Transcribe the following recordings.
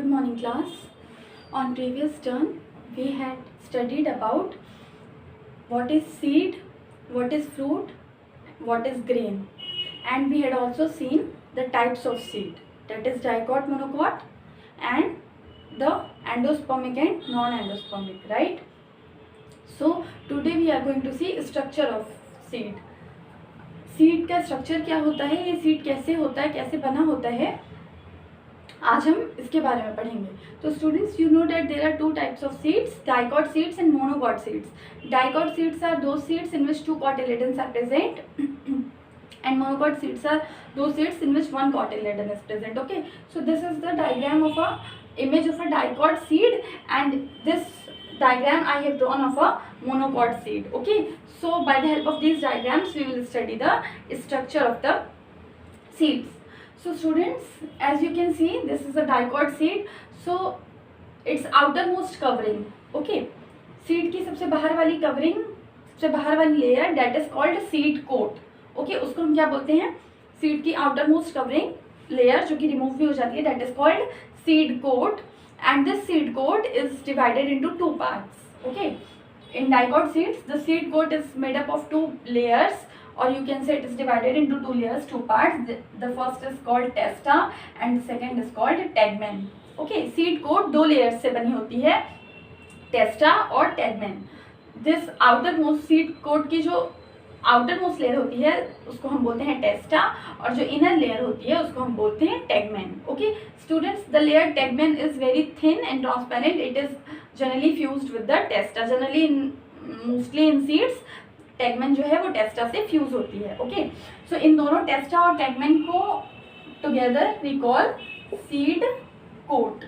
Good morning, class. On previous turn, we had studied about what is seed, what is fruit, what is grain, and we had also seen the types of seed, that is dicot, monocot, and the endospermic and non-endospermic, right? So today we are going to see structure of seed. Seed का structure क्या होता है, ये seed कैसे होता है, कैसे बना होता है, आज हम इसके बारे में पढ़ेंगे. तो students, you know that there are two types of seeds, dicot seeds and monocot seeds. Dicot seeds are those seeds in which 2 cotyledons are present and monocot seeds are those seeds in which 1 cotyledon is present. Okay, so this is the diagram of a image of a dicot seed, and this diagram I have drawn of a monocot seed. Okay, so by the help of these diagrams we will study the structure of the seeds. So students, as you can see, this is a dicot seed. So its outermost covering, okay, seed की सबसे बाहर वाली covering, सबसे बाहर वाली layer, that is called seed coat. Okay, उसको हम क्या बोलते हैं, seed की outermost covering layer जो कि remove भी हो जाती है, that is called seed coat. And this seed coat is divided into 2 parts. Okay, in dicot seeds the seed coat is made up of 2 layers, or you can say it is divided into 2 layers, 2 parts. The first is called testa and the second is called tegmen. Okay, seed coat 2 layers से बनी होती है, testa और tegmen. This outermost seed coat की जो outer most layer होती है उसको हम बोलते हैं टेस्टा, और जो इनर लेयर होती है उसको हम बोलते हैं tegmen. Okay students, the layer tegmen is very thin and transparent. It is generally fused with the टेस्टा. Generally mostly in seeds tegmen जो है वो टेस्टा से फ्यूज होती है. ओके, सो इन दोनों टेस्टा और टेगमेन को together we call seed coat.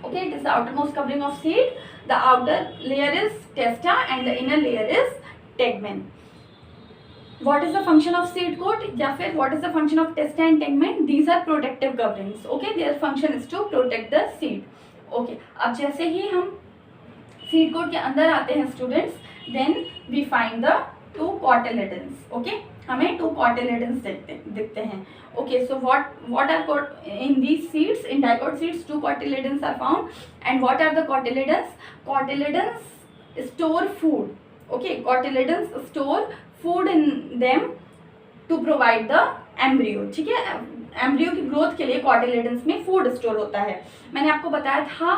Okay, it is the outermost covering of seed. The outer layer is testa and the inner layer is tegmen. What is the function of seed coat, या फिर what is the function of testa and tegmen? These are protective coverings. Okay, their function is to protect the seed. Okay, अब जैसे ही हम seed coat के अंदर आते हैं students, then we find the 2 cotyledons. Okay, हमें 2 cotyledons दिखते हैं. Okay, so what are in these seeds, in dicot seeds 2 cotyledons are found. And what are the cotyledons? Cotyledons store food. Okay, cotyledons store food in them to provide the embryo. ठीक है, embryo की growth के लिए cotyledons में food store होता है. मैंने आपको बताया था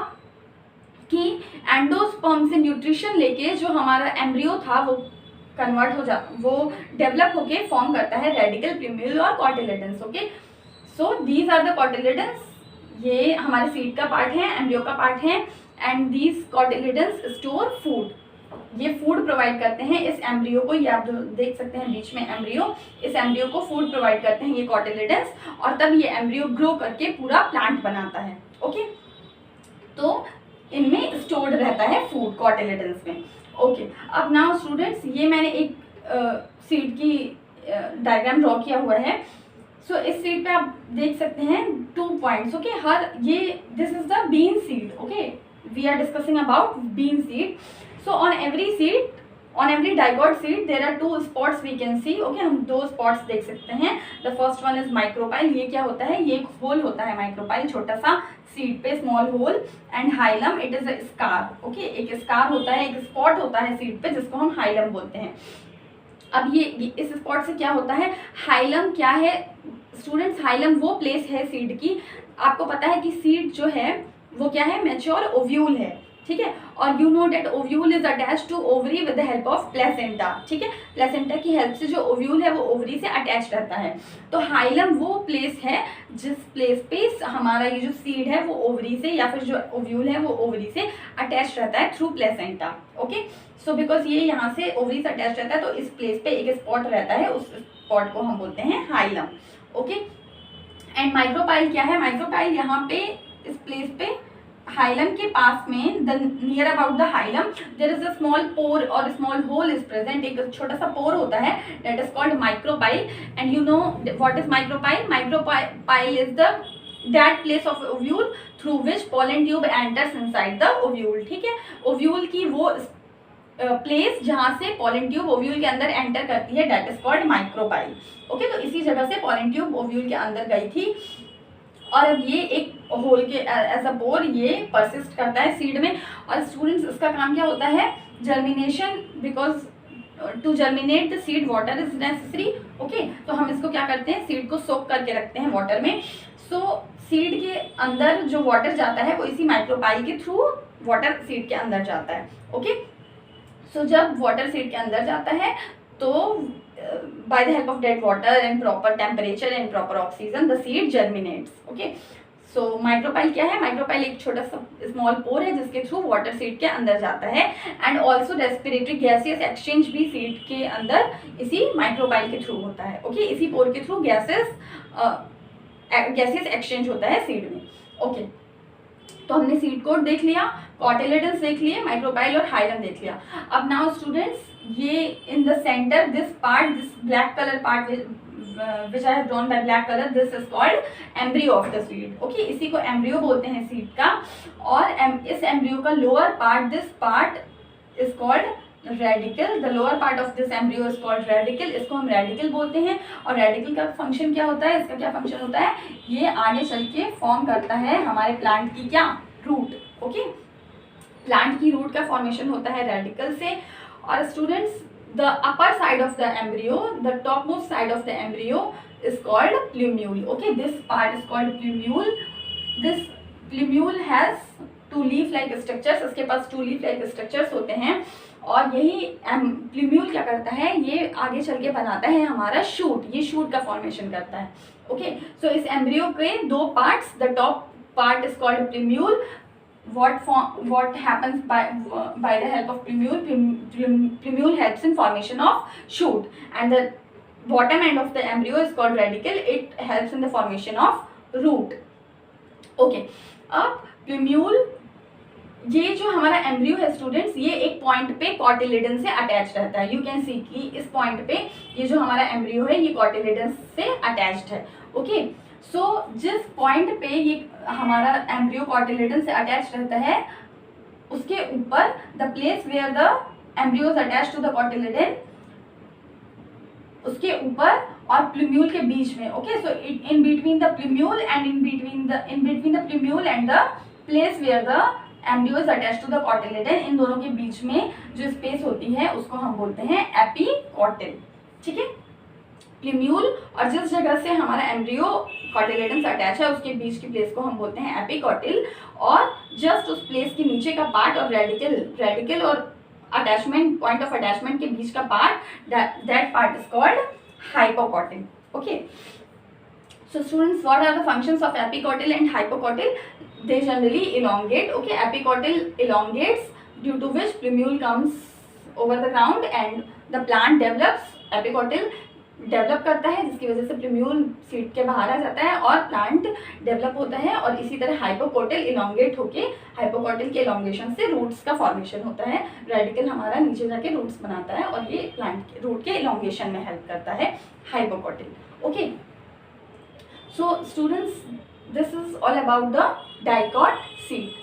कि एंडोस्पर्म से न्यूट्रिशन लेके जो हमारा एम्ब्रियो था वो डेवलप होके फॉर्म करता है रेडिकल, प्रिम्यूल और cotyledons. Okay, so these are the cotyledons. ये हमारे सीड का पार्ट है, एम्ब्रियो का पार्ट है, and these cotyledons store food. ये फूड प्रोवाइड करते हैं इस एम्ब्रियो को. ये आप देख सकते हैं बीच में एम्ब्रियो, इस एम्ब्रियो को फूड प्रोवाइड करते हैं ये कॉटिलेडन्स, और तब ये एम्ब्रियो ग्रो करके पूरा प्लांट बनाता है. ओके, तो इनमें स्टोर्ड रहता है फूड कॉटिलेडन्स में. ओके, अब नाउ स्टूडेंट्स, ये मैंने एक सीड की डायग्राम ड्रॉ किया हुआ है. सो इस सीड पे आप देख सकते हैं 2 पॉइंट्स. ओके, हर ये this is the bean seed. Okay, we are discussing about bean seed. So on every dicot seed there are 2 spots we can see. Okay, हम 2 spots देख सकते हैं. The first one is micropyle. ये क्या होता है, ये एक होल होता है माइक्रोपाइल, छोटा सा सीड पे small hole. And hilum, it is a scar. Okay, एक स्कार होता है, एक स्पॉट होता है सीड पे जिसको हम हाइलम बोलते हैं. अब ये इस स्पॉट से क्या होता है, हाइलम क्या है स्टूडेंट्स? हाइलम वो प्लेस है सीड की, आपको पता है कि सीड जो है वो क्या है, मैच्योर ओव्यूल है. ठीक है, और you know that ovule is attach to ovary with the help of placenta. ठीक है, प्लेसेंटा की हेल्प से जो ओव्यूल है वो ओवरी से अटैच रहता है. तो हाइलम वो प्लेस है जिस प्लेस पे हमारा ये जो सीड है वो ओवरी से, या फिर जो ओव्यूल है वो ओवरी से अटैच रहता है through placenta. Okay, so because ये यहाँ से ओवरी से अटैच रहता है तो इस प्लेस पे एक स्पॉट रहता है, उस स्पॉट को हम बोलते हैं हाइलम. ओके, एंड माइक्रोपाइल क्या है, माइक्रोपाइल यहाँ पे इस प्लेस पे हाइलम के पास में, the near about the hilum there is a small pore और स्मॉल होल इज प्रेजेंट. एक छोटा सा पोर होता है, that is called micropyle. And you know what is micropyle? Micropyle is the that place of ovule through which pollen tube enters inside the ovule. ठीक है, ovule की वो प्लेस जहाँ से पोलन ट्यूब ओव्यूल के अंदर एंटर करती है, that is called micropyle. Okay, तो इसी जगह से पोलन ट्यूब ओव्यूल के अंदर गई थी और अब ये एक होल के एज अ पोर ये परसिस्ट करता है सीड में। और स्टूडेंट्स इसका काम क्या होता है, germination, because to germinate the seed water is necessary. Okay, तो हम इसको क्या करते हैं, सीड को सोक करके रखते हैं वाटर में। सो सीड के अंदर जो वाटर जाता है वो इसी माइक्रोपाइल के थ्रू वाटर सीड के अंदर जाता है। ओके, सो जब वाटर सीड के अंदर जाता है तो by the help of that water and proper temperature and proper oxygen the seed germinates. Okay, so micropyle क्या है, माइक्रोपाइल एक छोटा सा स्मॉल पोर है जिसके थ्रू वाटर सीड के अंदर जाता है। And also respiratory gases exchange भी सीड के अंदर इसी माइक्रोपाइल के थ्रू होता है। ओके, इसी पोर के थ्रू गैसेस एक्सचेंज होता है सीड में। ओके, तो हमने सीड कोट देख लिया, कॉटिलेडन्स देख लिए, माइक्रोपाइल और हाइलम देख लिया। अब नाउ स्टूडेंट्स, ये in the centre this part, this black colour part which I have drawn by black color, this is called embryo of the seed. Okay, इसी को एम्ब्रियो बोलते हैं सीड का। और इस एम्ब्रियो का lower part, this part is called radical. The lower part of this embryo is called radical. इसको हम रेडिकल बोलते हैं। और रेडिकल का फंक्शन क्या होता है, इसका क्या फंक्शन होता है, ये आगे चल के फॉर्म करता है हमारे प्लांट की क्या, रूट। ओके, प्लांट की रूट का फॉर्मेशन होता है रेडिकल से। और students, the upper side of the embryo, the topmost side of the embryo is called plumule. Okay, this part is called plumule. This plumule has two leaf-like structures. इसके पास two leaf-like structures होते हैं। और यही plumule क्या करता है, ये आगे चल के बनाता है हमारा शूट। ये शूट का फॉर्मेशन करता है। ओके, सो इस एम्ब्रियो के दो parts, the top part is called plumule. What happens by the help of plumule? Plumule helps in formation of shoot, and the bottom end of the embryo is called radicle. It helps in the formation of root. Okay, अब plumule, ये जो हमारा embryo है students, ये एक point पे cotyledon से attach रहता है। यू कैन सी कि इस पॉइंट पे ये जो हमारा एम्ब्रियो है ये कॉटिलेडन से अटैच्ड है। ओके, सो जिस पॉइंट पे ये हमारा एम्ब्रियो कॉटिलेडन से अटैच रहता है उसके ऊपर, the place where the embryo is attached to the cotyledon, उसके ऊपर और प्लूम्यूल के बीच में। Okay, so in between the plumule and in between the plumule and the place where the embryo is attached to the cotyledon, इन दोनों के बीच में जो स्पेस होती है उसको हम बोलते हैं एपीकॉटिल। ठीक है, प्लूम्यूल और जिस जगह से हमारा एम्ब्रियो कॉटिलेडन से अटैच है उसके बीच की प्लेस को हम बोलते हैं एपीकॉटिल। और जस्ट उस प्लेस के नीचे का पार्ट और रेडिकल और अटैचमेंट, पॉइंट ऑफ अटैचमेंट के बीच का part, that part is called hypocotyl. Okay, so students, what are the functions of epicotyl and hypocotyl? They generally elongate. Okay, epicotyl elongates, due to which plumule comes over the ground and the plant develops. epicotyl develop करता है जिसकी वजह से plumule seed के बाहर आ जाता है और प्लांट डेवलप होता है। और इसी तरह हाइपोकॉटिल इलोंगेट होके, हाइपोकॉटिल के इलोंगेशन से रूट्स का फॉर्मेशन होता है। रेडिकल हमारा नीचे जाके रूट्स बनाता है और ये प्लांट रूट के इलोंगेशन में हेल्प करता है hypocotyl. Okay, so students, this is all about the dicot seed.